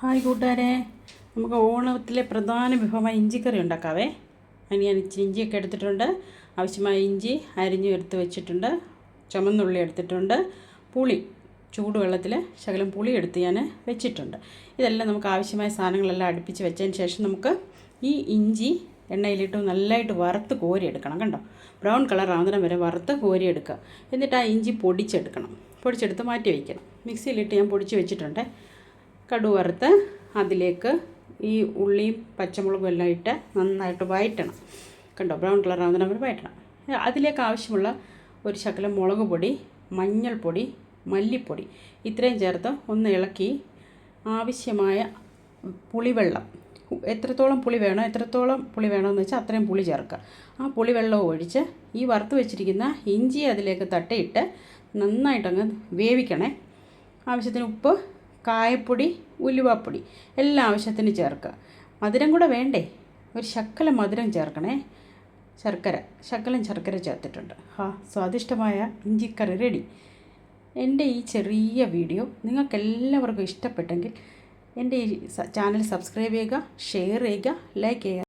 Hi കൂട്ടുകാരെ, നമുക്ക് ഓണത്തിലെ പ്രധാന വിഭവമായി ഇഞ്ചിക്കറി ഉണ്ടാക്കാവേ. അതിന് ഞാൻ ഇച്ചിരി ഇഞ്ചിയൊക്കെ എടുത്തിട്ടുണ്ട്. ആവശ്യമായ ഇഞ്ചി അരിഞ്ഞു എടുത്ത് വെച്ചിട്ടുണ്ട്. ചുമന്നുള്ളി എടുത്തിട്ടുണ്ട്. പുളി ചൂടുവെള്ളത്തിൽ ശകലം പുളി എടുത്ത് ഞാൻ വെച്ചിട്ടുണ്ട്. ഇതെല്ലാം നമുക്ക് ആവശ്യമായ സാധനങ്ങളെല്ലാം അടുപ്പിച്ച് വെച്ചതിന് ശേഷം നമുക്ക് ഈ ഇഞ്ചി എണ്ണയിലിട്ട് നല്ലതായിട്ട് വറുത്ത് കോരിയെടുക്കണം. കണ്ടോ, ബ്രൗൺ കളർ ആവുന്നതിന് വരെ വറുത്ത് കോരിയെടുക്കുക. എന്നിട്ട് ആ ഇഞ്ചി പൊടിച്ചെടുത്ത് മാറ്റി വയ്ക്കണം. മിക്സിയിലിട്ട് ഞാൻ പൊടിച്ച് വെച്ചിട്ടുണ്ട്. കടുക് വറുത്ത് അതിലേക്ക് ഈ ഉള്ളിയും പച്ചമുളകും എല്ലാം ഇട്ട് നന്നായിട്ട് വഴറ്റണം. കണ്ടോ, ബ്രൗൺ കളർ ആവുന്നതിന് വരെ വഴറ്റണം. അതിലേക്ക് ആവശ്യമുള്ള ഒരു ശകലം മുളക് പൊടി, മഞ്ഞൾപ്പൊടി, മല്ലിപ്പൊടി ഇത്രയും ചേർത്ത് ഒന്ന് ഇളക്കി ആവശ്യമായ പുളിവെള്ളം, എത്രത്തോളം പുളി വേണമെന്ന് വെച്ചാൽ അത്രയും പുളി ചേർക്കുക. ആ പുളിവെള്ളം ഒഴിച്ച് ഈ വറുത്ത് വെച്ചിരിക്കുന്ന ഇഞ്ചി അതിലേക്ക് തട്ടിയിട്ട് നന്നായിട്ടങ്ങ് വേവിക്കണേ. ആവശ്യത്തിന് ഉപ്പ്, കായപ്പൊടി, ഉലുവാപ്പൊടി എല്ലാം ആവശ്യത്തിന് ചേർക്കുക. മധുരം കൂടെ വേണ്ടേ, ഒരു ശകലം മധുരം ചേർക്കണേ. ശകലം ശർക്കര ചേർത്തിട്ടുണ്ട്. സ്വാദിഷ്ടമായ ഇഞ്ചിക്കറി റെഡി. എൻ്റെ ഈ ചെറിയ വീഡിയോ നിങ്ങൾക്കെല്ലാവർക്കും ഇഷ്ടപ്പെട്ടെങ്കിൽ എൻ്റെ ഈ ചാനൽ സബ്സ്ക്രൈബ് ചെയ്യുക, ഷെയർ ചെയ്യുക, ലൈക്ക് ചെയ്യുക.